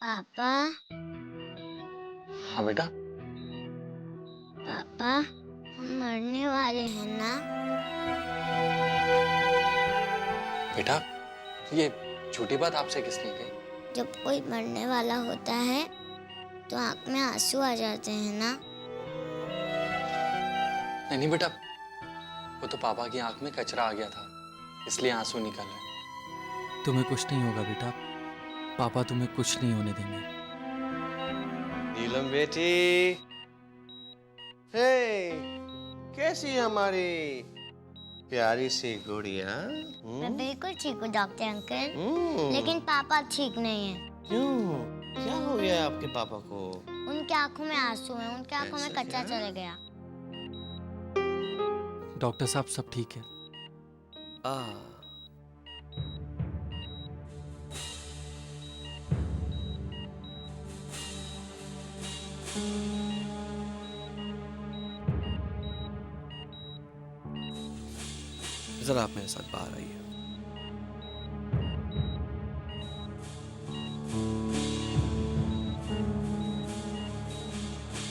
पापा। हाँ बेटा। पापा, हम मरने वाले हैं ना? बेटा, ये छोटी बात आपसे किसने कही? जब कोई मरने वाला होता है तो आंख में आंसू आ जाते हैं ना? नहीं नहीं बेटा, वो तो पापा की आंख में कचरा आ गया था, इसलिए आंसू निकल रहे। तुम्हें कुछ नहीं होगा बेटा, पापा तुम्हें कुछ नहीं होने देंगे। नीलम बेटी, हे, कैसी है हमारी प्यारी सी गुड़िया? मैं बिल्कुल ठीक हूँ डॉक्टर अंकल, लेकिन पापा ठीक नहीं है। क्यों? क्या हो गया आपके पापा को? उनकी आंखों में आंसू हैं, उनकी आंखों में ऐसा कचरा क्या? चला गया। डॉक्टर साहब सब ठीक है। आ, जरा आप मेरे साथ बाहर आइए।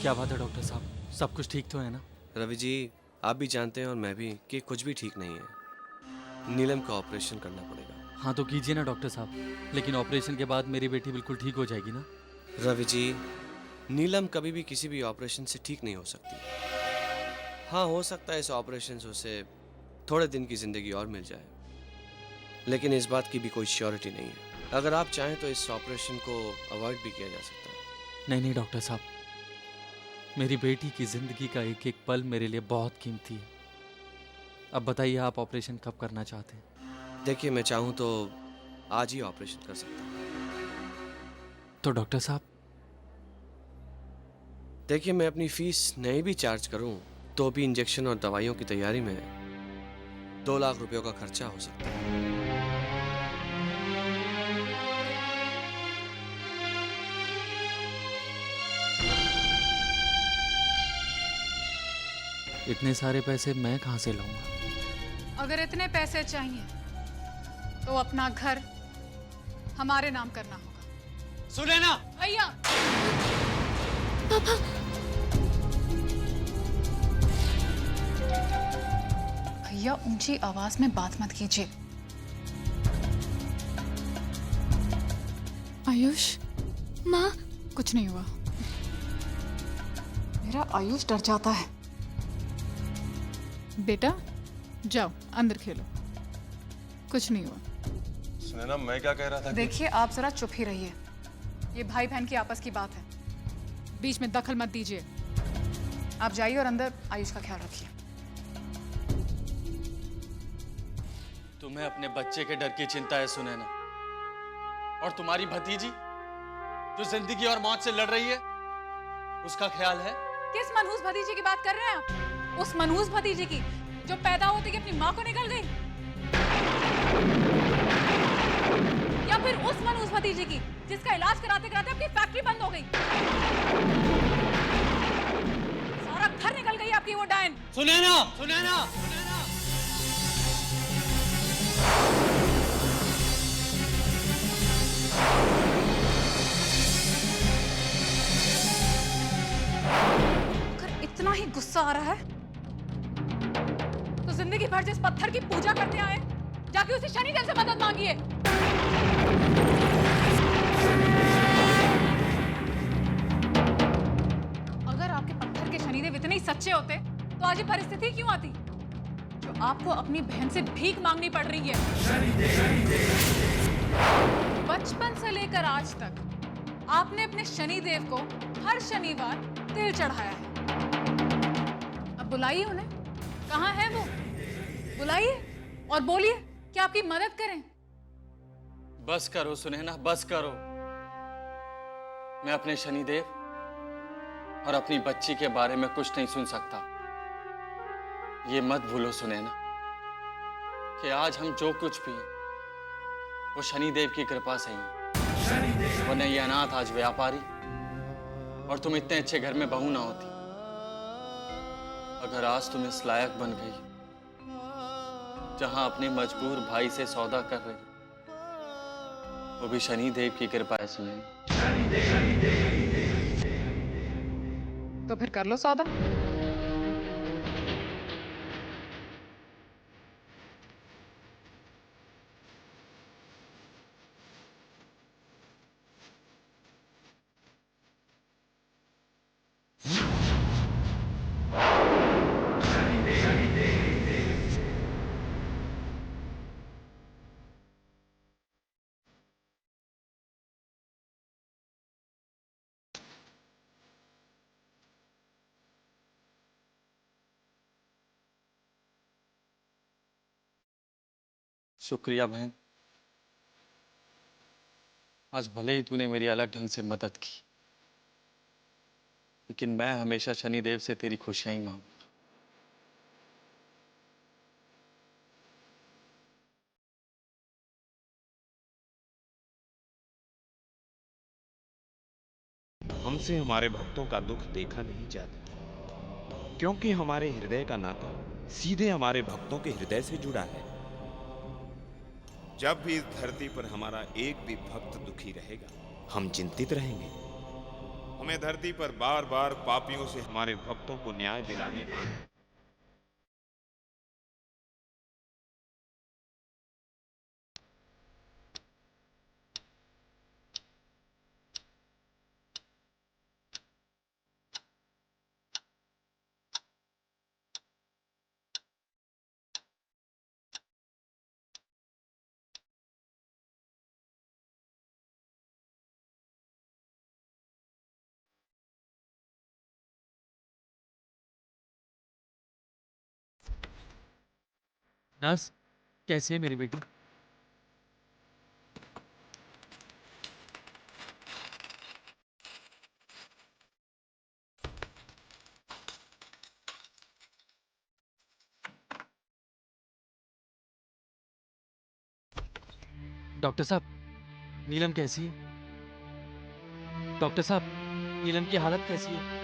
क्या बात है डॉक्टर साहब, सब कुछ ठीक तो है ना? रवि जी, आप भी जानते हैं और मैं भी कि कुछ भी ठीक नहीं है। नीलम का ऑपरेशन करना पड़ेगा। हाँ तो कीजिए ना डॉक्टर साहब, लेकिन ऑपरेशन के बाद मेरी बेटी बिल्कुल ठीक हो जाएगी ना? रवि जी, नीलम कभी भी किसी भी ऑपरेशन से ठीक नहीं हो सकती। हाँ, हो सकता है इस ऑपरेशन से उसे थोड़े दिन की जिंदगी और मिल जाए, लेकिन इस बात की भी कोई श्योरिटी नहीं है। अगर आप चाहें तो इस ऑपरेशन को अवॉइड भी किया जा सकता है। नहीं नहीं डॉक्टर साहब, मेरी बेटी की जिंदगी का एक एक पल मेरे लिए बहुत कीमती है। अब बताइए आप ऑपरेशन कब करना चाहते हैं? देखिए, मैं चाहूँ तो आज ही ऑपरेशन कर सकता हूँ। तो डॉक्टर साहब, देखिए, मैं अपनी फीस नहीं भी चार्ज करूँ तो भी इंजेक्शन और दवाइयों की तैयारी में 2 लाख रुपयों का खर्चा हो सकता है। इतने सारे पैसे मैं कहाँ से लाऊंगा? अगर इतने पैसे चाहिए तो अपना घर हमारे नाम करना होगा। सुने ना भैया, भैया ऊंची आवाज में बात मत कीजिए। आयुष, माँ, कुछ नहीं हुआ। मेरा आयुष डर जाता है। बेटा जाओ अंदर खेलो, कुछ नहीं हुआ। सुनैना, मैं क्या कह रहा था? देखिए, आप जरा चुप ही रहिए। ये भाई बहन की आपस की बात है, बीच में दखल मत दीजिए। आप जाइए और अंदर आयुष का ख्याल रखिए। तुम्हें अपने बच्चे के डर की चिंता है सुनैना, और तुम्हारी भतीजी जो जिंदगी और मौत से लड़ रही है उसका ख्याल है? किस मनहूस भतीजे की बात कर रहे हैं आप? उस मनहूस भतीजे की जो पैदा होते ही अपनी माँ को निकल गई, या फिर उस मनहूस भतीजे की जिसका इलाज कराते कराते आपकी फैक्ट्री बंद हो गई? सारा घर निकल गई आपकी वो डायन। सुनैना, सुनैना, सुनैना। अगर इतना ही गुस्सा आ रहा है तो जिंदगी भर जिस पत्थर की पूजा करते आए, जाके उसी शनिदेव से मदद मांगिए। अगर आपके पत्थर के शनिदेव इतने ही सच्चे होते तो आज ये परिस्थिति क्यों आती जो आपको अपनी बहन से भीख मांगनी पड़ रही है? बचपन से लेकर आज तक आपने अपने शनिदेव को हर शनिवार तेल चढ़ाया है। अब बुलाइए उन्हें, कहाँ है वो? बुलाइए और बोलिए कि आपकी मदद करें। बस करो सुनैना, बस करो। मैं अपने शनिदेव और अपनी बच्ची के बारे में कुछ नहीं सुन सकता। ये मत भूलो सुनैना कि आज हम जो कुछ भी हैं वो शनिदेव की कृपा से ही है। वरना ये अनाथ आज व्यापारी और तुम इतने अच्छे घर में बहू ना होती। अगर आज तुम इस लायक बन गई जहां अपने मजबूर भाई से सौदा कर रही, वो भी शनिदेव की कृपा है सुनैना। तो फिर कर लो सौदा। शुक्रिया बहन। आज भले ही तूने मेरी अलग ढंग से मदद की, लेकिन मैं हमेशा शनिदेव से तेरी खुशियां ही मांगूंगा। हमसे हमारे भक्तों का दुख देखा नहीं जाता, क्योंकि हमारे हृदय का नाता सीधे हमारे भक्तों के हृदय से जुड़ा है। जब भी इस धरती पर हमारा एक भी भक्त दुखी रहेगा, हम चिंतित रहेंगे। हमें धरती पर बार बार पापियों से हमारे भक्तों को न्याय दिलाने नर्स, कैसी है मेरी बेटी? डॉक्टर साहब, नीलम कैसी है? डॉक्टर साहब, नीलम की हालत कैसी है?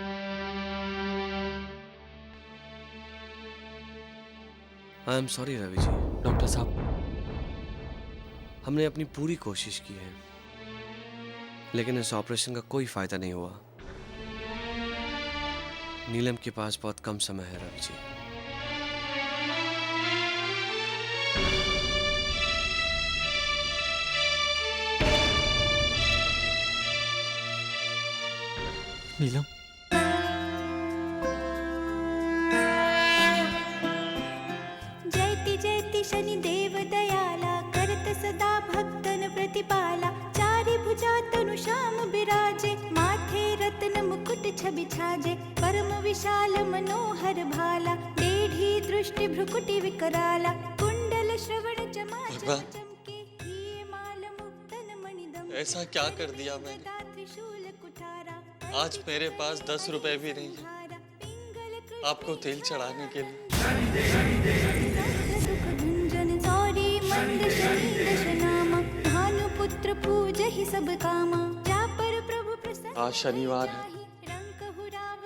I am sorry Ravi ji, doctor साहब, हमने अपनी पूरी कोशिश की है, लेकिन इस ऑपरेशन का कोई फायदा नहीं हुआ। नीलम के पास बहुत कम समय है रवि जी। नीलम, जयति जयति शनिदेव दयाला, करत सदा भक्तन प्रतिपाला। चारि भुजा तनु श्याम बिराजे, माथे रत्न मुकुट छवि छाजे। परम विशाल मनोहर भाला, टेढ़ी दृष्टि भ्रुकुटि विकराला। कुंडल श्रवण चमाचम चमके, हिये माल मुक्तन मणिदम। ऐसा क्या कर दिया मैंने? त्रिशूल कुठारा, आज मेरे पास 10 रुपए भी नहीं है आपको तेल चढ़ाने के लिए। दुख भंजन सौरी मंद शनि दशनामा। भानुपुत्र पूजहि सब कामा, जा पर प्रभु प्रसन्न। आज शनिवार है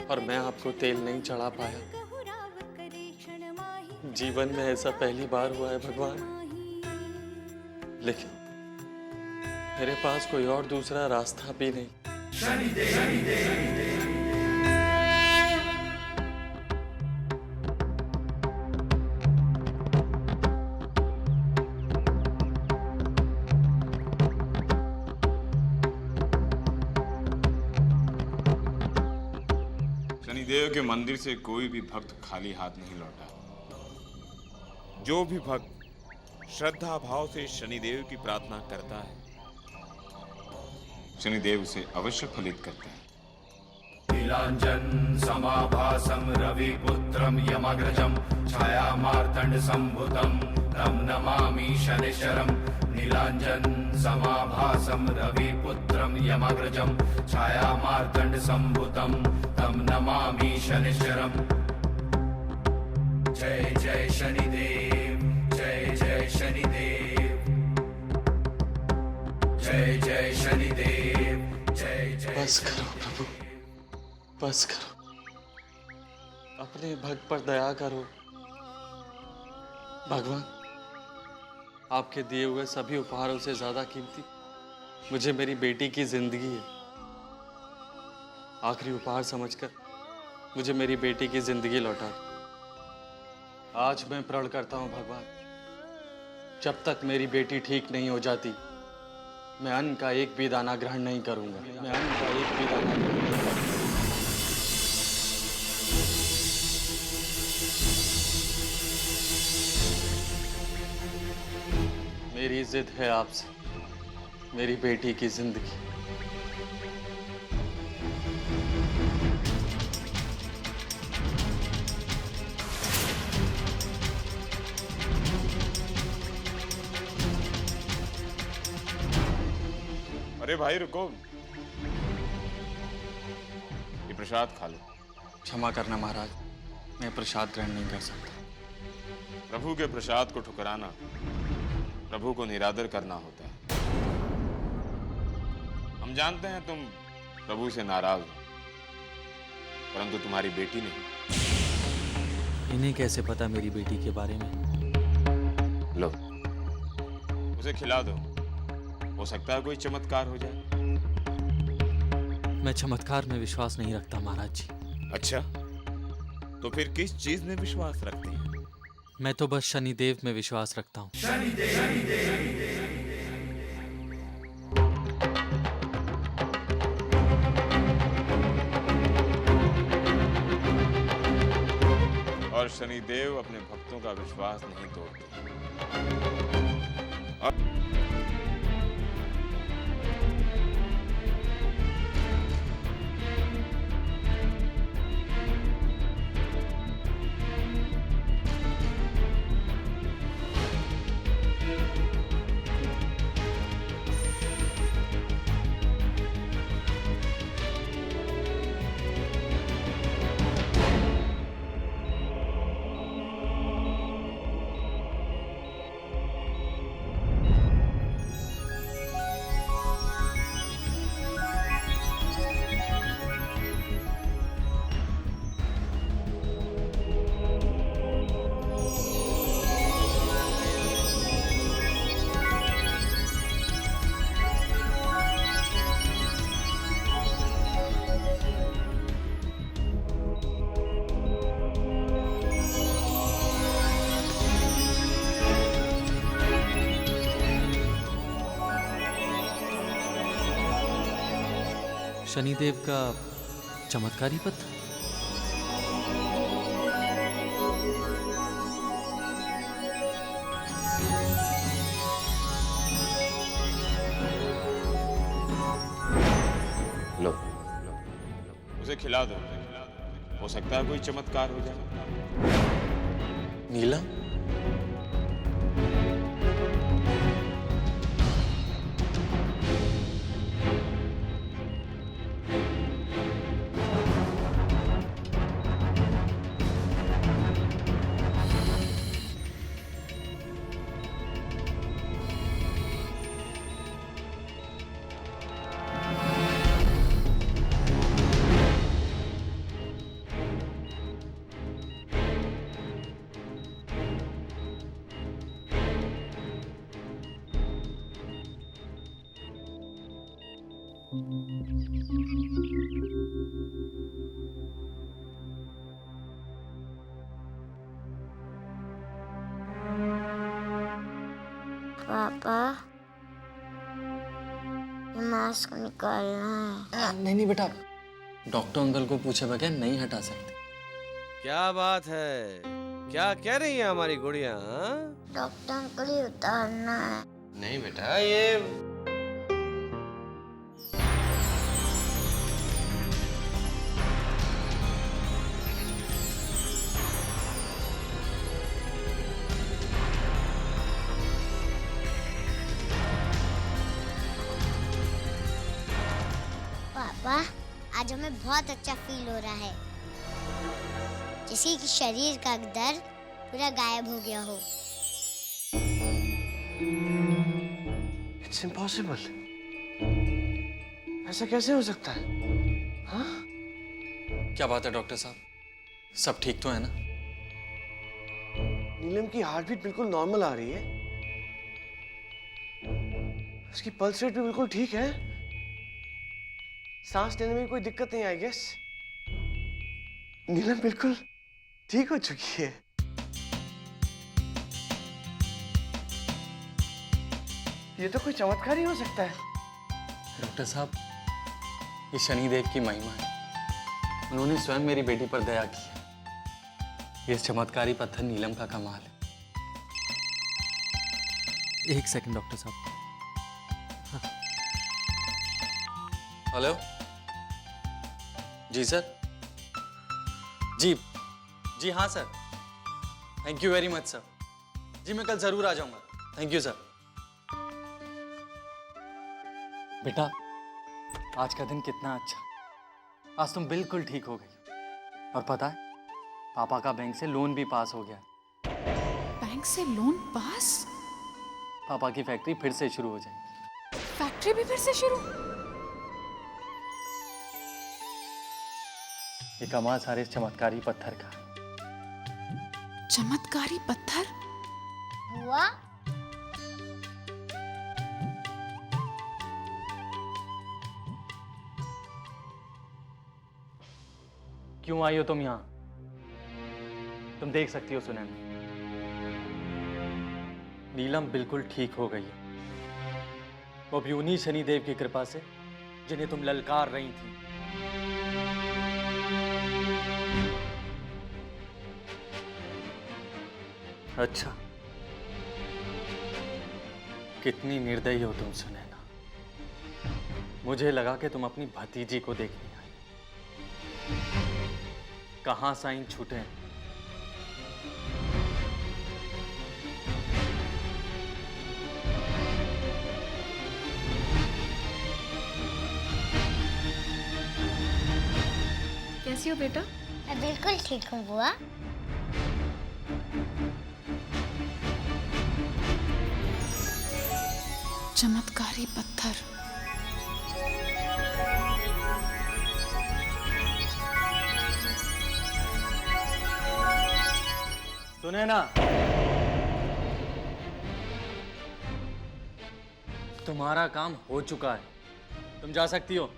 और मैं आपको तेल नहीं चढ़ा पाया। जीवन में ऐसा पहली बार हुआ है भगवान, लेकिन मेरे पास कोई और दूसरा रास्ता भी नहीं। शनिदेव के मंदिर से कोई भी भक्त खाली हाथ नहीं लौटा। जो भी भक्त श्रद्धा भाव से शनिदेव की प्रार्थना करता है, शनिदेव उसे अवश्य फलित करते हैं। नीलांजन समाभासं रविपुत्रं यमग्रजं, छायामार्तंड संभुतं तं नमामि शनिश्चरम्। नीलांजन समाभासं रविपुत्रं यमग्रजं, छायामार्तंड संभुतं तं नमामि शनिश्चरम्। जय जय शनिदेव, जय जय शनिदेव, जय जय शनिदेव, जय जय। बस करो प्रभु, बस करो, अपने भक्त पर दया करो। भगवान, आपके दिए हुए सभी उपहारों से ज्यादा कीमती मुझे मेरी बेटी की जिंदगी है। आखिरी उपहार समझकर मुझे मेरी बेटी की जिंदगी लौटा दी। आज मैं प्रण करता हूं भगवान, जब तक मेरी बेटी ठीक नहीं हो जाती मैं अन्न का एक भी दाना ग्रहण नहीं करूंगा। मैं अन्न का एक भी दाना ग्रहण नहीं करूंगा। मेरी जिद है आपसे, मेरी बेटी की जिंदगी। अरे भाई रुको, ये प्रसाद खा लो। क्षमा करना महाराज, मैं प्रसाद ग्रहण नहीं कर सकता। प्रभु के प्रसाद को ठुकराना प्रभु को निरादर करना होता है। हम जानते हैं तुम प्रभु से नाराज हो, परंतु तुम्हारी बेटी नहीं। इन्हें कैसे पता मेरी बेटी के बारे में? लो, उसे खिला दो, हो सकता है कोई चमत्कार हो जाए। मैं चमत्कार में विश्वास नहीं रखता महाराज जी। अच्छा, तो फिर किस चीज में विश्वास रखते हैं? मैं तो बस शनिदेव में विश्वास रखता हूँ। और शनिदेव अपने भक्तों का विश्वास नहीं तोड़ते। शनिदेव का चमत्कारी पत्र। लो, उसे खिला दो, हो सकता है कोई चमत्कार हो जाए। नीलम, पापा, ये मास्क निकालना है। नहीं नहीं बेटा, डॉक्टर अंकल को पूछे बगैर नहीं हटा सकते। क्या बात है, क्या कह रही है हमारी गुड़िया? हाँ? डॉक्टर अंकल ही उतारना है। नहीं बेटा, ये पापा, आज हमें बहुत अच्छा फील हो रहा है, जैसे कि शरीर का दर्द पूरा गायब हो गया हो। It's impossible. ऐसा कैसे हो सकता है? हाँ? क्या बात है डॉक्टर साहब, सब ठीक तो है ना? नीलम की हार्ट बीट बिल्कुल नॉर्मल आ रही है, उसकी पल्स रेट भी बिल्कुल ठीक है, सांस लेने में कोई दिक्कत नहीं आई गेस। नीलम बिल्कुल ठीक हो चुकी है। ये तो कोई चमत्कार ही हो सकता है। डॉक्टर साहब, ये शनिदेव की महिमा है। उन्होंने स्वयं मेरी बेटी पर दया की है। ये चमत्कारी पत्थर नीलम का कमाल है। एक सेकंड डॉक्टर साहब। हेलो जी सर। जी हाँ sir. Thank you very much sir. जी मैं कल जरूर आ जाऊंगा। Thank you sir. बेटा, आज का दिन कितना अच्छा। आज तुम बिल्कुल ठीक हो गई। और पता है, पापा का बैंक से लोन भी पास हो गया। बैंक से लोन पास? पापा की फैक्ट्री फिर से शुरू हो जाएगी। फैक्ट्री भी फिर से शुरू? ये कमाल सारे इस चमत्कारी पत्थर का है। चमत्कारी पत्थर? बुआ, क्यों आई हो तुम यहाँ? तुम देख सकती हो सुनैना, नीलम बिल्कुल ठीक हो गई है। वो भी उन्हीं शनिदेव की कृपा से जिन्हें तुम ललकार रही थी। अच्छा, कितनी निर्दयी हो तुम सुनैना। मुझे लगा कि तुम अपनी भतीजी को देखने आई। कहां साइन छूटे। कैसी हो बेटा? मैं बिल्कुल ठीक हूँ बुआ। चमत्कारी पत्थर। सुनैना, तुम्हारा काम हो चुका है। तुम जा सकती हो।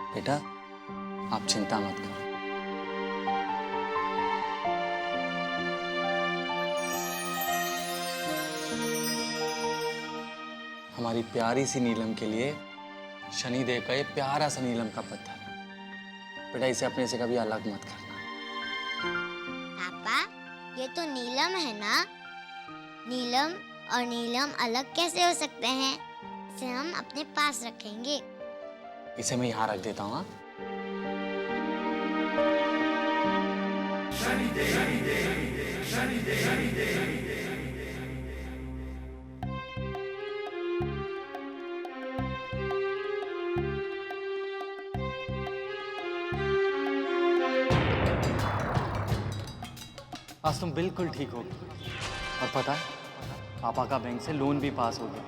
बेटा, आप चिंता मत करो। हमारी प्यारी सी नीलम के लिए शनिदेव का ये प्यारा सा नीलम का पत्थर है। बेटा, इसे अपने से कभी अलग मत करना। पापा, ये तो नीलम है ना? नीलम और नीलम अलग कैसे हो सकते हैं? इसे हम अपने पास रखेंगे। इसे मैं यहाँ रख देता हूँ। आज तुम बिल्कुल ठीक हो। और पता है, पापा का बैंक से लोन भी पास हो गया।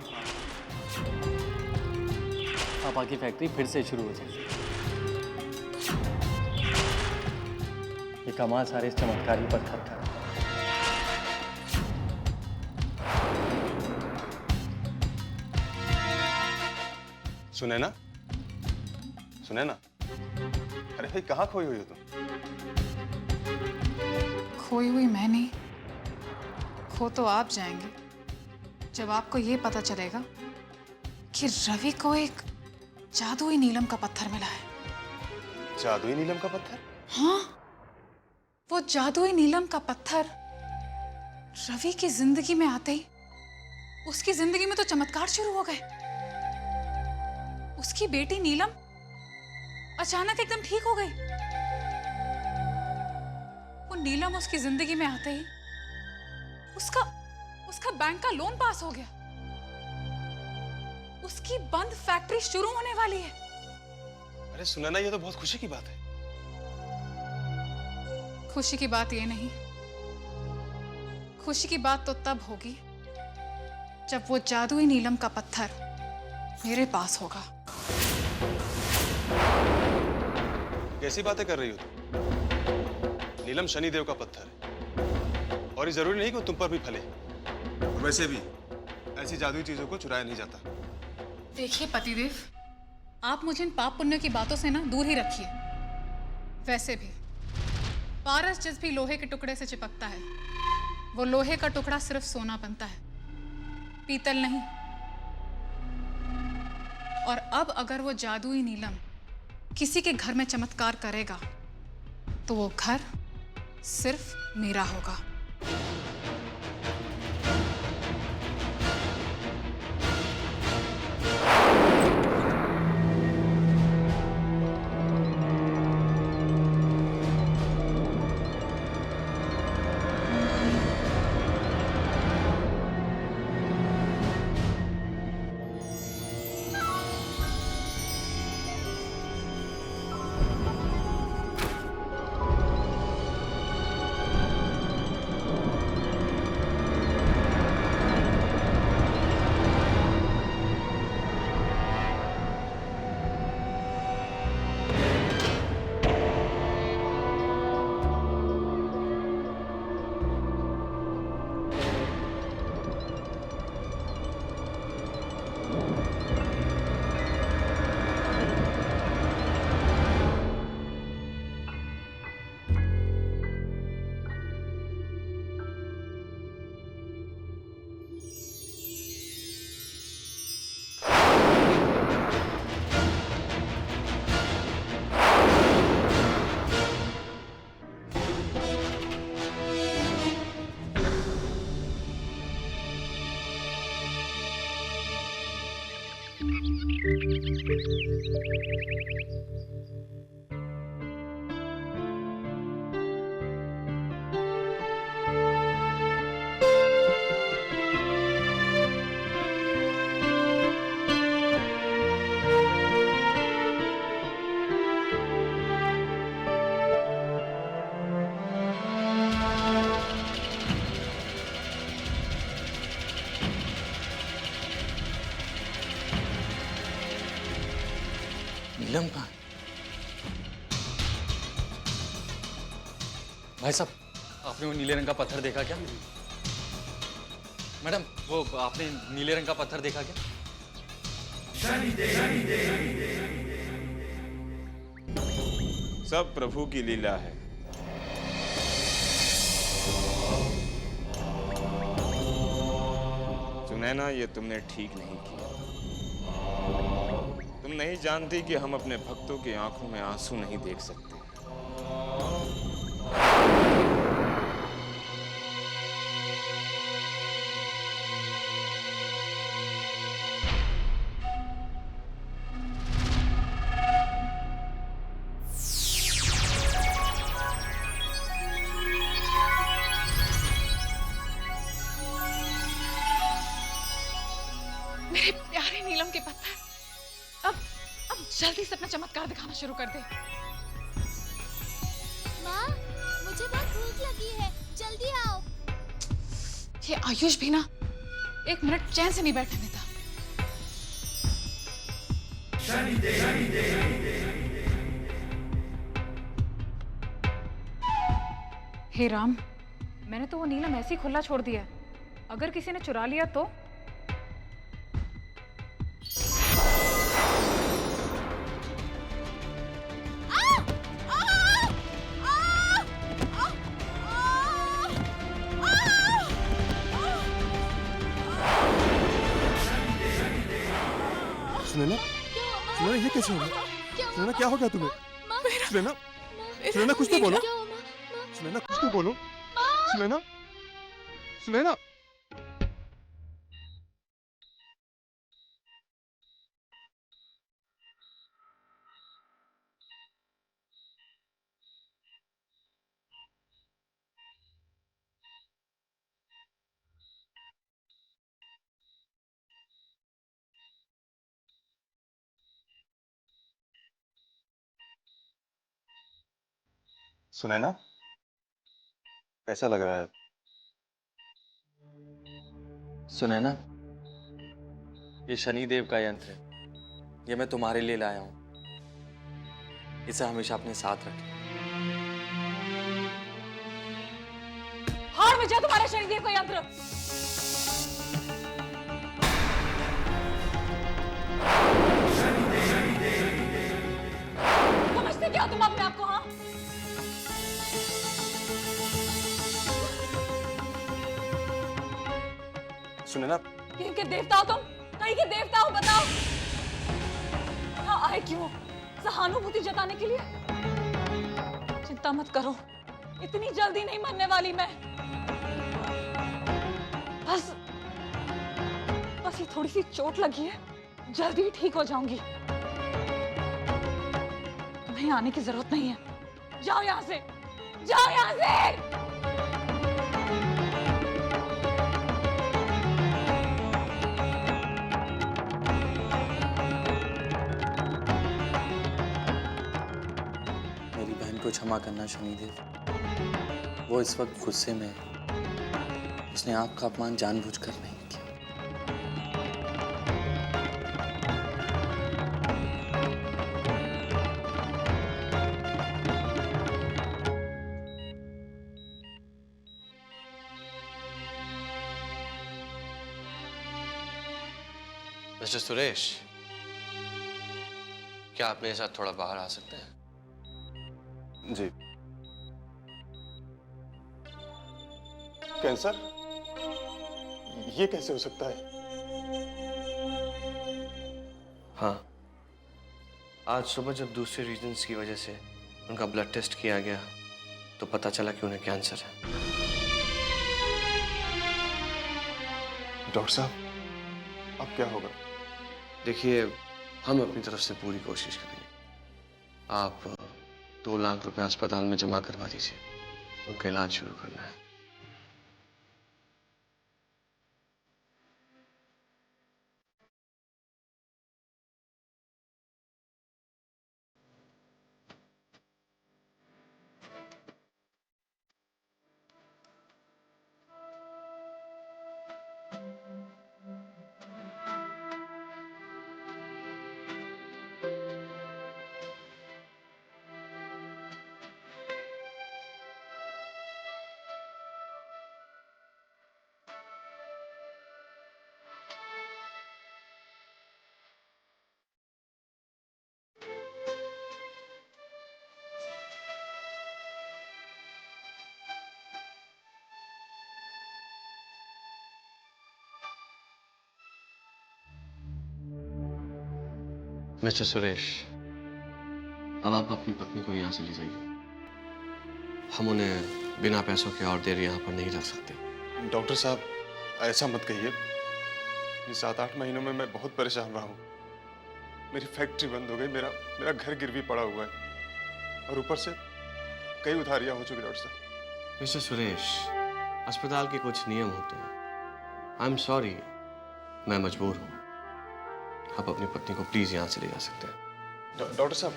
पापा की फैक्ट्री फिर से शुरू हो जाएगी। ये कमाल सारे इस चमत्कारी पत्थर का है। सुनैना, सुनैना, अरे भाई कहाँ खोई हुई हो तुम? खोई हुई मैं नहीं, खो तो आप जाएंगे जब आपको ये पता चलेगा कि रवि को एक जादुई नीलम का पत्थर मिला है। जादुई नीलम का पत्थर? हाँ, वो जादुई नीलम का पत्थर रवि की जिंदगी में आते ही उसकी जिंदगी में तो चमत्कार शुरू हो गए। उसकी बेटी नीलम अचानक एकदम ठीक हो गई। वो नीलम उसकी जिंदगी में आते ही उसका बैंक का लोन पास हो गया। उसकी बंद फैक्ट्री शुरू होने वाली है। अरे सुनैना, ये तो बहुत खुशी की बात है। खुशी की बात ये नहीं, खुशी की बात तो तब होगी जब वो जादुई नीलम का पत्थर मेरे पास होगा। कैसी बातें कर रही हो तुम? नीलम शनिदेव का पत्थर है और ये जरूरी नहीं कि वो तुम पर भी फले। और वैसे भी ऐसी जादुई चीजों को चुराया नहीं जाता। देखिए पतिदेव, आप मुझे इन पाप पुण्य की बातों से ना दूर ही रखिए। वैसे भी पारस जिस भी लोहे के टुकड़े से चिपकता है, वो लोहे का टुकड़ा सिर्फ सोना बनता है, पीतल नहीं। और अब अगर वो जादुई नीलम किसी के घर में चमत्कार करेगा तो वो घर सिर्फ मेरा होगा। नीलम कहाँ है? भाई साहब, आपने वो नीले रंग का पत्थर देखा क्या? मैडम, वो आपने नीले रंग का पत्थर देखा क्या? सब प्रभु की लीला है। सुनैना, ये तुमने ठीक नहीं किया। तुम नहीं जानती कि हम अपने भक्तों की आंखों में आंसू नहीं देख सकते। मेरे प्यारे नीलम के पत्थर, अब जल्दी से अपना चमत्कार दिखाना शुरू कर दे। माँ, मुझे बहुत भूख लगी है, जल्दी आओ। ये आयुष भी ना एक मिनट चैन से नहीं बैठने देता। हे राम, मैंने तो वो नीलम ऐसे ही खुला छोड़ दिया है। अगर किसी ने चुरा लिया तो? सुनैना, सुनैना ये कैसे हो गया? सुनैना क्या हो गया तुम्हें? सुनैना, सुनैना कुछ तो बोलो। सुनैना कुछ तो बोलो। सुनैना, सुनैना। सुनैना, कैसा लग रहा है? सुनैना, ये शनिदेव का यंत्र है। ये मैं तुम्हारे लिए लाया हूं। इसे हमेशा अपने साथ रखें। हार में जा तुम्हारे शनिदेव का यंत्र। समझते क्या तुम अपने आप को? हाँ, सुनैना, कहीं के देवता हो तुम? कहीं के देवता हो? बताओ यहाँ आए क्यों? सहानुभूति जताने के लिए? चिंता मत करो, इतनी जल्दी नहीं मरने वाली मैं। बस ये थोड़ी सी चोट लगी है, जल्दी ही ठीक हो जाऊंगी। तुम्हें आने की जरूरत नहीं है। जाओ यहाँ से, जाओ यहाँ से। मेरी बहन को क्षमा करना शनिदेव। वो इस वक्त गुस्से में है। उसने आपका अपमान जानबूझकर नहीं किया। मिस्टर सुरेश, क्या आप मेरे साथ थोड़ा बाहर आ सकते हैं? जी। कैंसर? ये कैसे हो सकता है? हाँ, आज सुबह जब दूसरे रीजन्स की वजह से उनका ब्लड टेस्ट किया गया तो पता चला कि उन्हें कैंसर है। डॉक्टर साहब, अब क्या होगा? देखिए, हम अपनी तरफ से पूरी कोशिश करेंगे। आप 2 लाख रुपए अस्पताल में जमा करवा दीजिए। उनका इलाज शुरू करना है। मिस्टर सुरेश, अब आप अपनी पत्नी को यहाँ से ले जाइए। हम उन्हें बिना पैसों के और देर यहाँ पर नहीं रख सकते। डॉक्टर साहब, ऐसा मत कहिए। ये 7-8 महीनों में मैं बहुत परेशान रहा हूँ। मेरी फैक्ट्री बंद हो गई, मेरा घर गिरवी पड़ा हुआ है, और ऊपर से कई उधारियां हो चुकी। डॉक्टर साहब। मिस्टर सुरेश, अस्पताल के कुछ नियम होते हैं। आई एम सॉरी, मैं मजबूर हूँ। आप अपनी पत्नी को प्लीज यहाँ से ले जा सकते हैं। डॉक्टर साहब,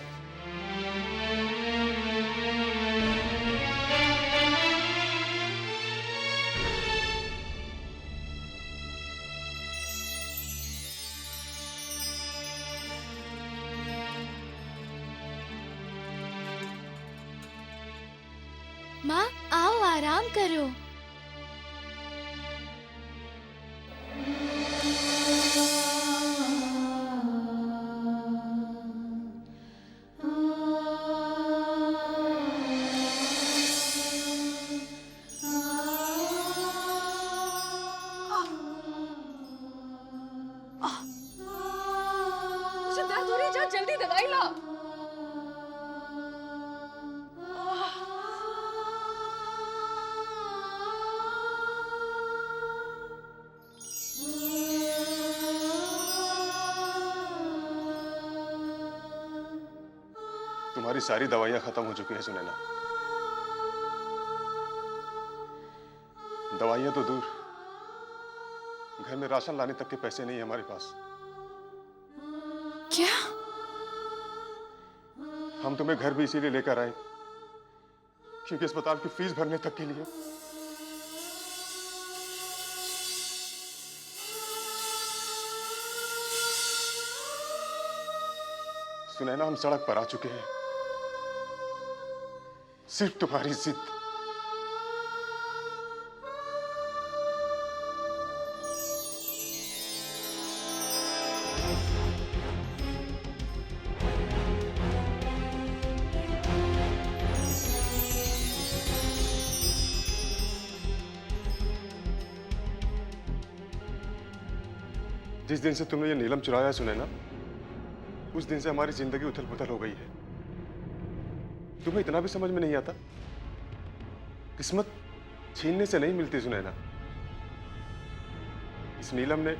माँ आओ, आराम करो। मुझे दर्द हो रही है, जा जल्दी दवाई ला। तुम्हारी सारी दवाइयां खत्म हो चुकी हैं सुनैना। दवाइयां तो दूर, घर में राशन लाने तक के पैसे नहीं है हमारे पास। क्या? हम तुम्हें घर भी इसीलिए लेकर आए क्योंकि अस्पताल की फीस भरने तक के लिए सुनैना, हम सड़क पर आ चुके हैं, सिर्फ तुम्हारी जिद। जिस दिन से तुमने ये नीलम चुराया है सुनैना, उस दिन से हमारी जिंदगी उथल पुथल हो गई है। तुम्हें इतना भी समझ में नहीं आता? किस्मत छीनने से नहीं मिलती सुनैना। इस नीलम ने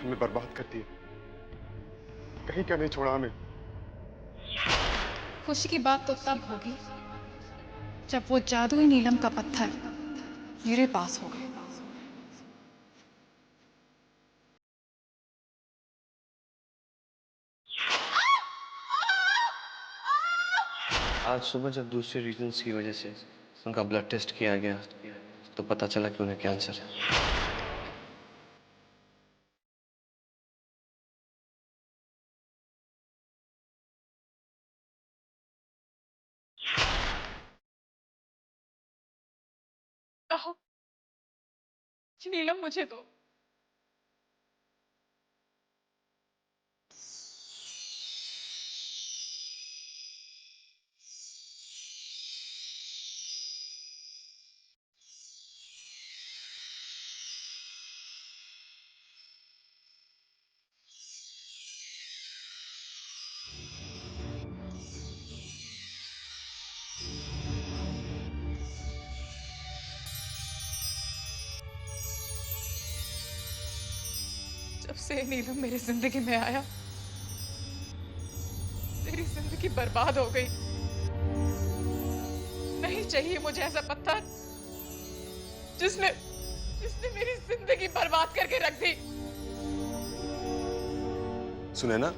हमें बर्बाद कर दिया, कहीं क्या नहीं छोड़ा हमें। खुशी की बात तो तब होगी जब वो जादुई नीलम का पत्थर मेरे पास होगा। आज सुबह जब दूसरे रीजन्स की वजह से उनका ब्लड टेस्ट किया गया तो पता चला कि उन्हें कैंसर है। नीलम मुझे दो। जब से नीलम मेरी जिंदगी में आया, मेरी जिंदगी बर्बाद हो गई। नहीं चाहिए मुझे ऐसा पत्थर जिसने मेरी जिंदगी बर्बाद करके रख दी। सुनैना,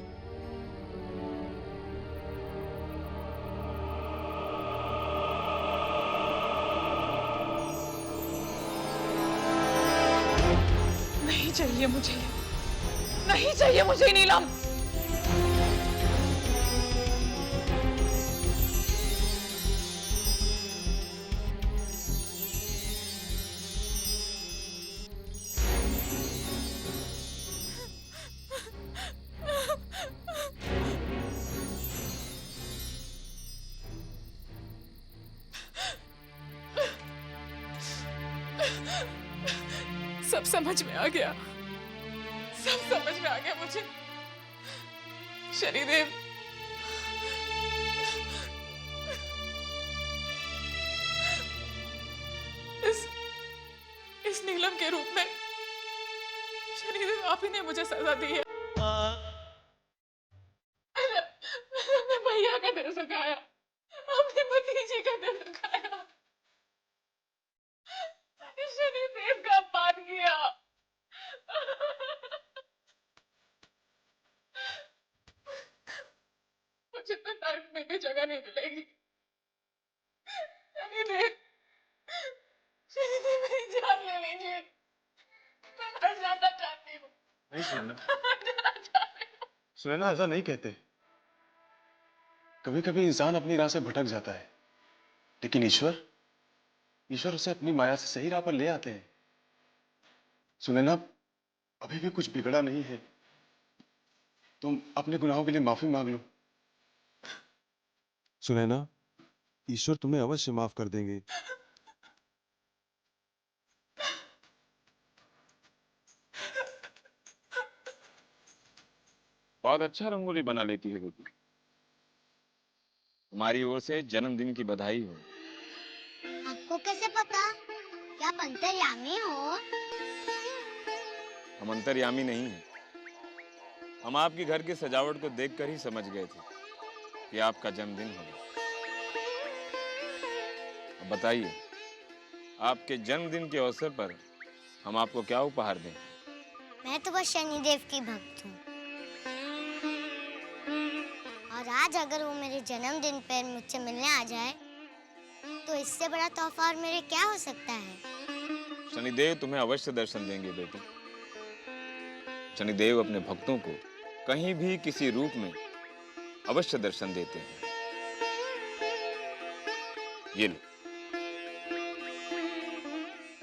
नहीं चाहिए मुझे, नहीं चाहिए मुझे नीलम। सब समझ में आ गया, सब समझ में आ गया मुझे। शनिदेव, इस नीलम के रूप में शनिदेव आप ही ने मुझे सजा दी है। अपने भैया का दिल दुखाया, अपने भतीजे का दिल दुखाया, शनिदेव का अपमान किया। मुझे तो नर्क में भी जगह नहीं मिलेगी। शनिदेव, शनिदेव मेरी जान ले लीजिए, मैं मर जाना चाहती हूँ। नहीं सुनैना, मर जाना चाहती हूँ। सुनैना ऐसा नहीं कहते। कभी कभी इंसान अपनी राह से भटक जाता है, लेकिन ईश्वर उसे अपनी माया से सही राह पर ले आते हैं। सुनैना, अभी भी कुछ बिगड़ा नहीं है। तुम अपने गुनाहों के लिए माफी मांग लो। सुनैना, ईश्वर तुम्हें अवश्य माफ कर देंगे। बहुत अच्छा रंगोली बना लेती है बेटी। तुम्हारी ओर से जन्मदिन की बधाई हो। आपको कैसे पता? क्या आप अंतर्यामी हो? हम अंतर्यामी नहीं हैं। हम आपके घर की सजावट को देखकर ही समझ गए थे कि आपका जन्मदिन होगा। अब बताइए, आपके जन्मदिन के अवसर पर हम आपको क्या उपहार दें? मैं तो बस शनिदेव की भक्त हूँ, और आज अगर वो मेरे जन्मदिन पर मुझसे मिलने आ जाए तो इससे बड़ा तोहफा और मेरे क्या हो सकता है। शनिदेव तुम्हें अवश्य दर्शन देंगे बेटी। शनिदेव अपने भक्तों को कहीं भी किसी रूप में अवश्य दर्शन देते हैं। ये लो,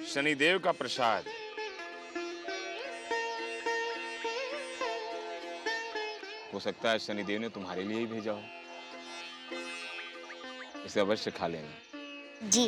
शनिदेव का प्रसाद। हो सकता है शनिदेव ने तुम्हारे लिए ही भेजा हो। इसे अवश्य खा लेना। जी।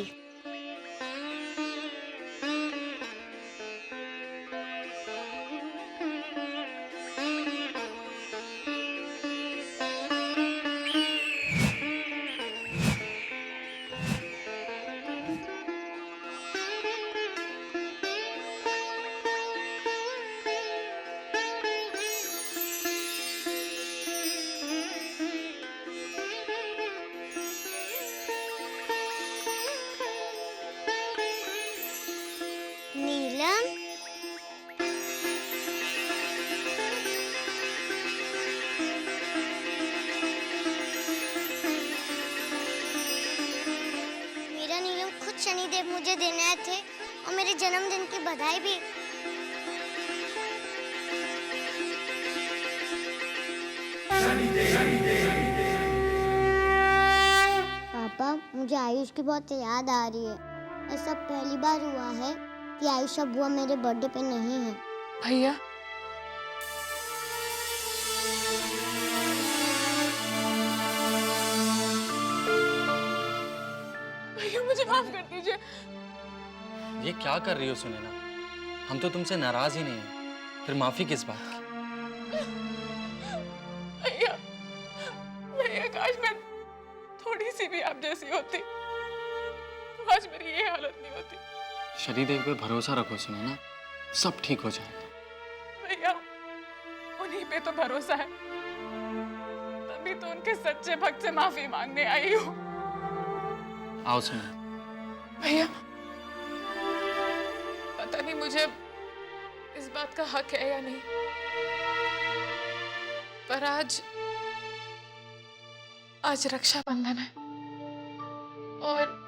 नीलम, मेरा नीलम खुद शनिदेव मुझे देने आए थे और मेरे जन्मदिन की बधाई भी। पापा, मुझे आयुष की बहुत याद आ रही है। ऐसा पहली बार हुआ है कि आयुष अब बुआ मेरे बर्थडे पे नहीं है। भैया, भैया मुझे माफ कर दीजिए। ये क्या कर रही हो सुनैना? हम तो तुमसे नाराज ही नहीं हैं, फिर माफी किस बात की? भैया, भैया काश मैं थोड़ी सी भी आप जैसी होती तो आज मेरी ये हालत नहीं होती। शनिदेव पे भरोसा रखो सुनैना, सब ठीक हो जाएगा। भैया, उन्हीं पे तो भरोसा है, तभी तो उनके सच्चे भक्त से माफी मांगने आई हूँ। आओ सुनैना। भैया, पता नहीं मुझे इस बात का हक है या नहीं, पर आज रक्षाबंधन है और